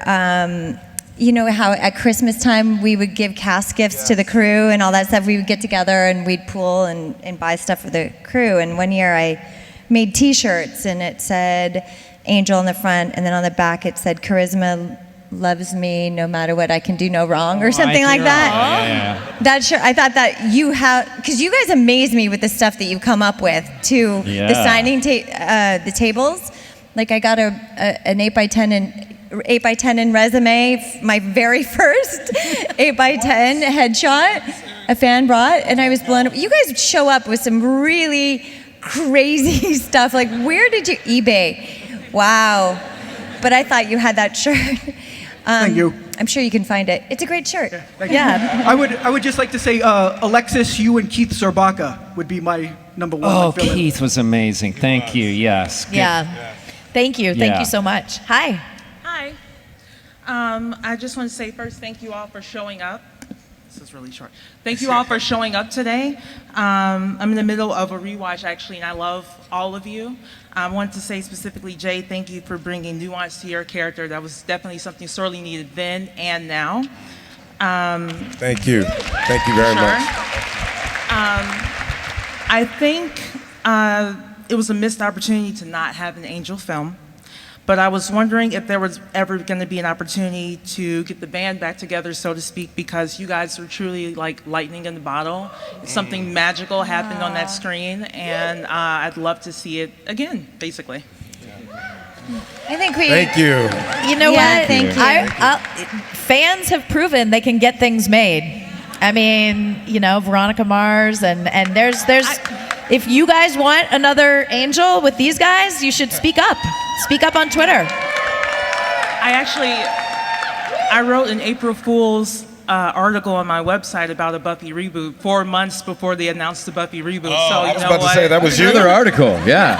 you know how at Christmas time we would give cast gifts to the crew and all that stuff. We would get together and we'd pool and buy stuff for the crew. And one year I made T-shirts and it said Angel on the front, and then on the back it said Charisma loves me no matter what, I can do no wrong, or something like that. Yeah. That shirt, I thought that you have, because you guys amaze me with the stuff that you come up with too. Yeah. The signing the tables. Like I got an 8x10 in resume, my very first 8x10 headshot a fan brought, and I was blown up. You guys show up with some really crazy stuff. Like, where did you eBay? Wow. But I thought you had that shirt. Thank you. I'm sure you can find it. It's a great shirt. Thank you. I would just like to say, Alexis, you and Keith Zarbaka would be my number one. Oh, villain. Keith was amazing. Thank you. Yes. Good. Yeah. Thank you. Thank Yeah. you so much. Hi. Hi. I just want to say first, thank you all for showing up. This is really short. Thank you all for showing up today. I'm in the middle of a rewatch, actually, and I love all of you. I wanted to say specifically, Jay, thank you for bringing nuance to your character. That was definitely something sorely needed then and now. Thank you. Thank you very much. I think it was a missed opportunity to not have an Angel film. But I was wondering if there was ever going to be an opportunity to get the band back together, so to speak, because you guys are truly like lightning in the bottle. Something magical happened on that screen, and I'd love to see it again, basically. I think we. Thank you. You know Yeah, what? thank you. Fans have proven they can get things made. I mean, you know, Veronica Mars, and there's. If you guys want another Angel with these guys, you should speak up. Speak up on Twitter. I wrote an April Fool's article on my website about a Buffy reboot 4 months before they announced the Buffy reboot. Oh, so I was about to say, that was you. Another article, yeah.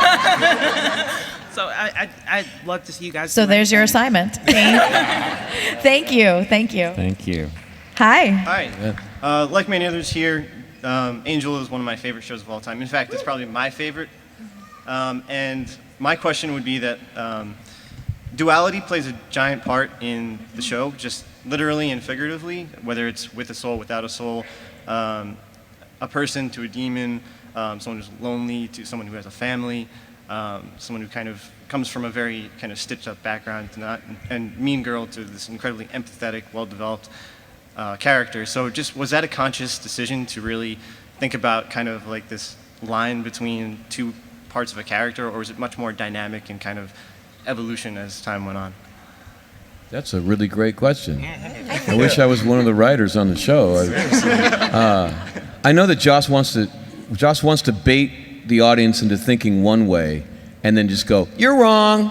So I'd love to see you guys. So there's your assignment. Thank you. Thank you. Thank you. Hi. Hi. Like many others here, Angel is one of my favorite shows of all time. In fact, it's probably my favorite. And my question would be that duality plays a giant part in the show, just literally and figuratively, whether it's with a soul, without a soul, a person to a demon, someone who's lonely to someone who has a family, someone who kind of comes from a very kind of stitched up background, and mean girl to this incredibly empathetic, well-developed character. So just, was that a conscious decision to really think about kind of like this line between two parts of a character, or was it much more dynamic and kind of evolution as time went on? That's a really great question. I wish I was one of the writers on the show. I know that Joss wants to bait the audience into thinking one way and then just go, "You're wrong.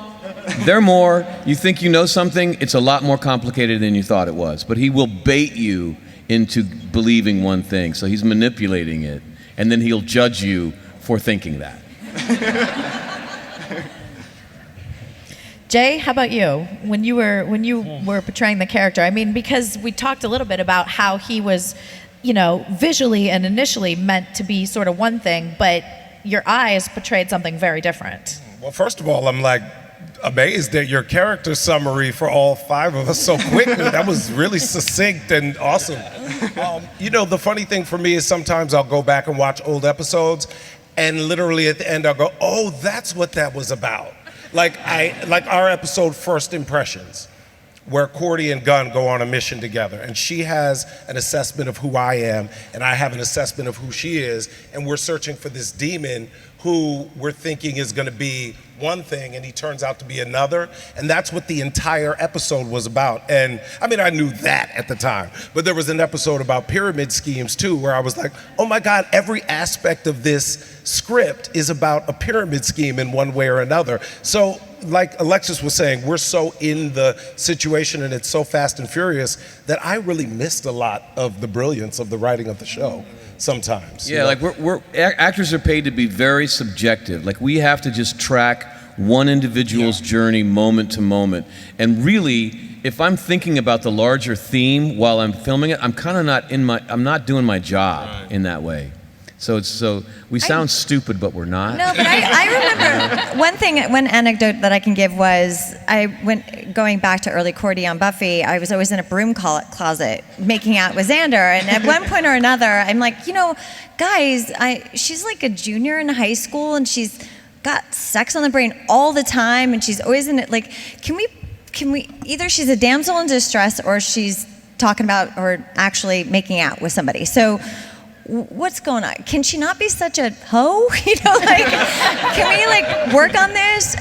They're more. You think you know something? It's a lot more complicated than you thought it was." But he will bait you into believing one thing. So he's manipulating it, and then he'll judge you for thinking that. Jay, how about you? When you were portraying the character, I mean, because we talked a little bit about how he was, visually and initially meant to be sort of one thing, but your eyes portrayed something very different. Well, first of all, I'm amazed at your character summary for all 5 of us so quickly. That was really succinct and awesome. The funny thing for me is sometimes I'll go back and watch old episodes, and literally at the end I'll go, "Oh, that's what that was about." Like our episode First Impressions, where Cordy and Gunn go on a mission together, and she has an assessment of who I am, and I have an assessment of who she is, and we're searching for this demon who we're thinking is going to be one thing, and he turns out to be another, and that's what the entire episode was about. And I mean, I knew that at the time, but there was an episode about pyramid schemes too, where I was like, oh my God, every aspect of this script is about a pyramid scheme in one way or another. So like Alexis was saying, we're so in the situation and it's so fast and furious that I really missed a lot of the brilliance of the writing of the show sometimes. Yeah, like actors are paid to be very subjective. Like we have to just track one individual's journey moment to moment. And really, if I'm thinking about the larger theme while I'm filming it, I'm kind of I'm not doing my job in that way. So we sound stupid, but we're not. No, but I remember one anecdote that I can give was going back to early Cordy on Buffy, I was always in a broom closet making out with Xander, and at one point or another, I'm like, guys, she's like a junior in high school, and she's got sex on the brain all the time, and she's always in it. Like, can we either she's a damsel in distress, or she's talking about or actually making out with somebody. So what's going on? Can she not be such a hoe? Can we work on this?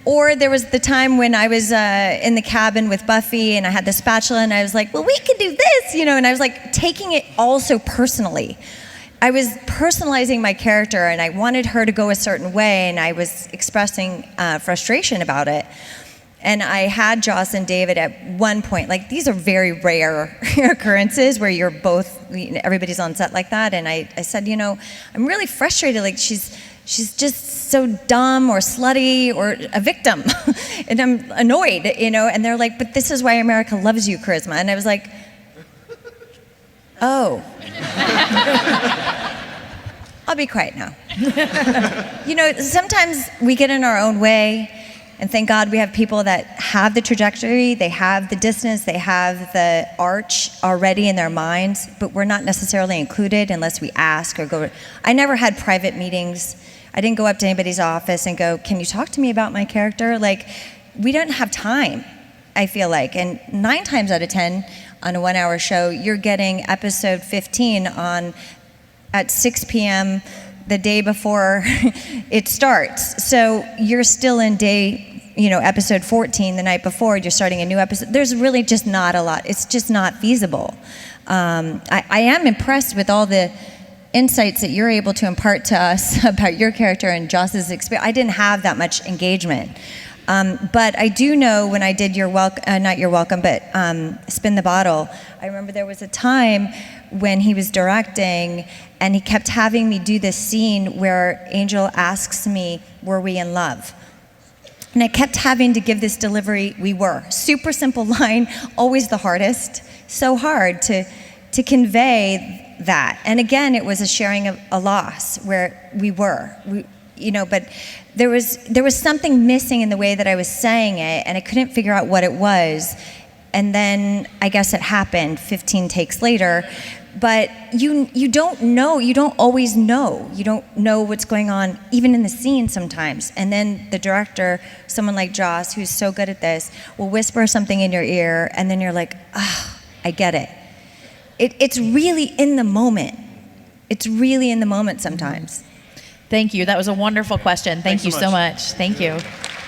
Or there was the time when I was in the cabin with Buffy and I had the spatula and I was like, well, we could do this, and I was taking it all so personally. I was personalizing my character and I wanted her to go a certain way, and I was expressing frustration about it. And I had Joss and David at one point, these are very rare occurrences where you're both, everybody's on set like that. And I said, I'm really frustrated. She's just so dumb or slutty or a victim. And I'm annoyed, and they're like, but this is why America loves you, Charisma. And I was like, oh. I'll be quiet now. Sometimes we get in our own way. And thank God we have people that have the trajectory, they have the distance, they have the arch already in their minds, but we're not necessarily included unless we ask or go. I never had private meetings. I didn't go up to anybody's office and go, can you talk to me about my character? We don't have time, I feel like. And 9 times out of 10 on a 1-hour show, you're getting episode 15 at 6 p.m. the day before it starts. So you're still in episode 14 the night before, you're starting a new episode. There's really just not a lot. It's just not feasible. I am impressed with all the insights that you're able to impart to us about your character and Joss's experience. I didn't have that much engagement. But I do know when I did not Your Welcome, but Spin the Bottle, I remember there was a time when he was directing and he kept having me do this scene where Angel asks me, were we in love? And I kept having to give this delivery, we were. Super simple line, always the hardest. So hard to convey that. And again, it was a sharing of a loss where we were. But there was something missing in the way that I was saying it, and I couldn't figure out what it was. And then I guess it happened 15 takes later. But you don't know, you don't always know. You don't know what's going on, even in the scene sometimes. And then the director, someone like Joss, who's so good at this, will whisper something in your ear, and then you're like, I get it. It's really in the moment. It's really in the moment sometimes. Thank you. That was a wonderful question. Thank you so much. Thank you.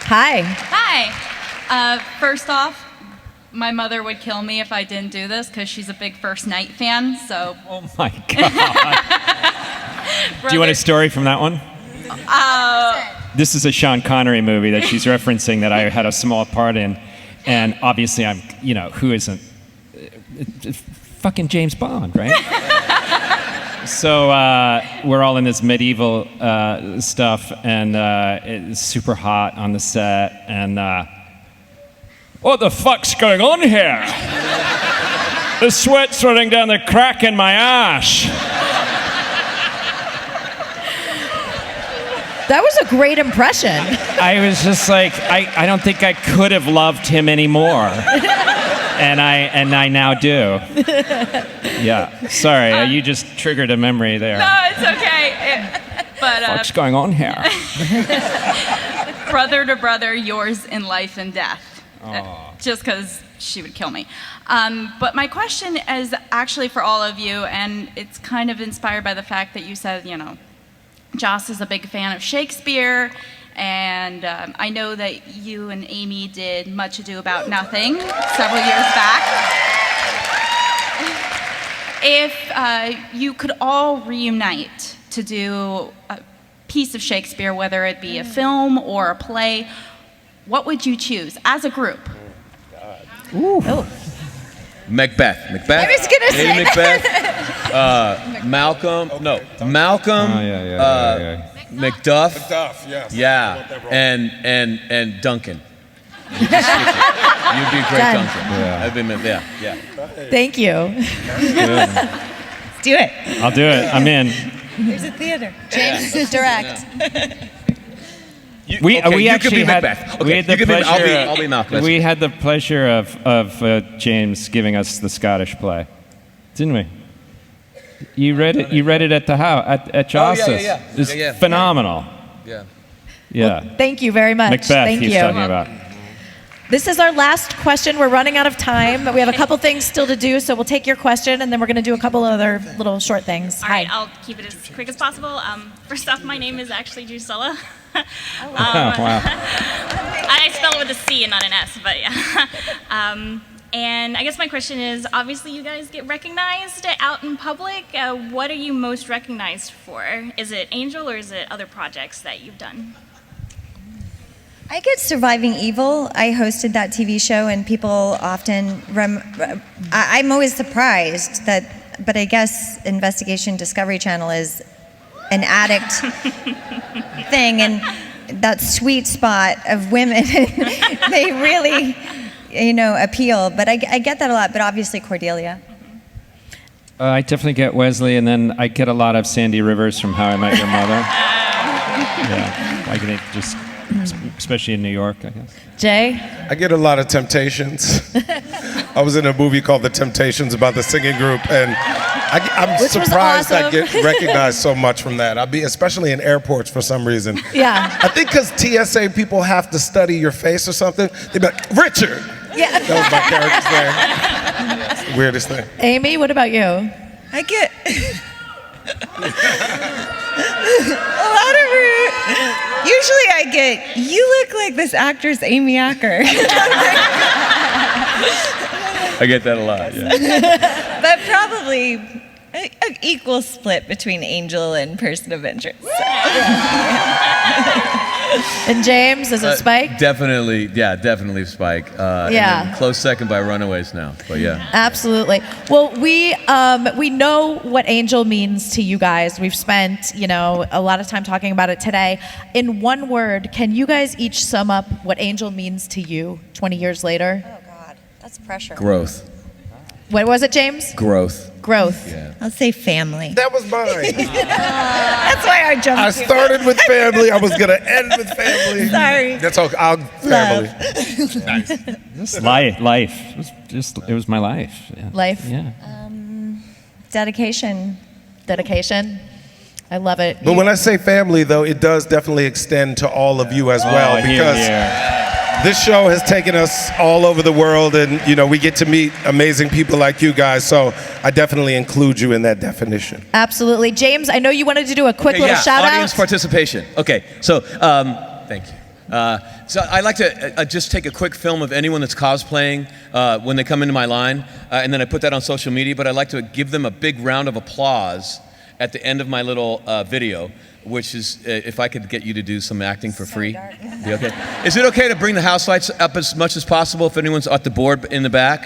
Hi. Hi. First off, my mother would kill me if I didn't do this because she's a big First Night fan. So. Oh my God. Do you want a story from that one? This is a Sean Connery movie that she's referencing that I had a small part in, and obviously I'm, who isn't? Fucking James Bond, right? So we're all in this medieval stuff, and it's super hot on the set, and what the fuck's going on here? The sweat's running down the crack in my ass. That was a great impression. I was just like, I don't think I could have loved him anymore. And I now do. Yeah. Sorry, you just triggered a memory there. No, it's okay. What's going on here? Brother to brother, yours in life and death. Aw. Just because she would kill me. But my question is actually for all of you, and it's kind of inspired by the fact that you said, Joss is a big fan of Shakespeare, and I know that you and Amy did Much Ado About Nothing several years back. If you could all reunite to do a piece of Shakespeare, whether it be a film or a play, what would you choose as a group? Ooh. Macbeth. I was gonna say Lady Macbeth. Malcolm. No. Malcolm. Oh, yeah. Macduff. Macduff, yes. Yeah. And Duncan. You'd be a great Done. Duncan. Yeah. Thank you. Let's do it. I'll do it. I'm in. There's a theater. James, direct. We you actually could be had Macbeth. we had the you could pleasure. be, I'll be Malcolm. We had the pleasure of James giving us the Scottish play, didn't we? You read it. You read it at the house at Joss's. yeah. It's Yeah. phenomenal. Yeah. Yeah. Thank you very much. Macbeth. Thank He's you. talking about. This is our last question. We're running out of time. We have a couple things still to do, so we'll take your question, and then we're going to do a couple other little short things. All right, I'll keep it as quick as possible. First off, my name is actually Drusilla. Wow. I spell it with a C and not an S, but yeah. And I guess my question is, obviously you guys get recognized out in public. What are you most recognized for? Is it Angel or is it other projects that you've done? I get Surviving Evil. I hosted that TV show, and people often, I'm always surprised that, but I guess Investigation Discovery Channel is an addict thing, and that sweet spot of women, they really, appeal. But I get that a lot, but obviously Cordelia. I definitely get Wesley, and then I get a lot of Sandy Rivers from How I Met Your Mother. Yeah, I get just, especially in New York, I guess. Jay? I get a lot of Temptations. I was in a movie called The Temptations about the singing group, and I'm Which was surprised I awesome. get recognized so much from that. especially in airports for some reason. Yeah. I think because TSA people have to study your face or something. They'd be like, Richard! Yeah. That was my character's name. It's the weirdest thing. Amy, what about you? I get a lot of usually I get, you look like this actress Amy Acker. I get that a lot. Yeah. But probably an equal split between Angel and Person of Interest. And James, is it Spike? Definitely Spike. And Yeah. then close second by Runaways now, but yeah. Absolutely. Well, we know what Angel means to you guys. We've spent, a lot of time talking about it today. In one word, can you guys each sum up what Angel means to you 20 years later? Oh God, that's pressure. Growth. What was it, James? Growth. Growth. Yeah. I'll say family. That was mine. That's why I jumped. I started with family. I was going to end with family. Sorry. That's okay. Family. Nice. Just life. It was my life. Yeah. Life. Yeah. Dedication. I love it. But when I say family, though, it does definitely extend to all of you as well, because this show has taken us all over the world, and we get to meet amazing people like you guys. So I definitely include you in that definition. Absolutely. James, I know you wanted to do a quick little shout audience out. participation. Okay, so thank you. So I like to just take a quick film of anyone that's cosplaying when they come into my line, and then I put that on social media, but I like to give them a big round of applause at the end of my little video, which is if I could get you to do some acting for free. Be okay? Is it okay to bring the house lights up as much as possible if anyone's at the board in the back?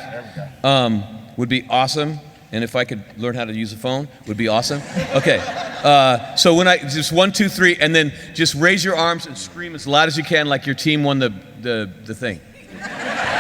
Would be awesome. And if I could learn how to use a phone, would be awesome. Okay. So when I just 1, 2, 3, and then just raise your arms and scream as loud as you can, like your team won the thing.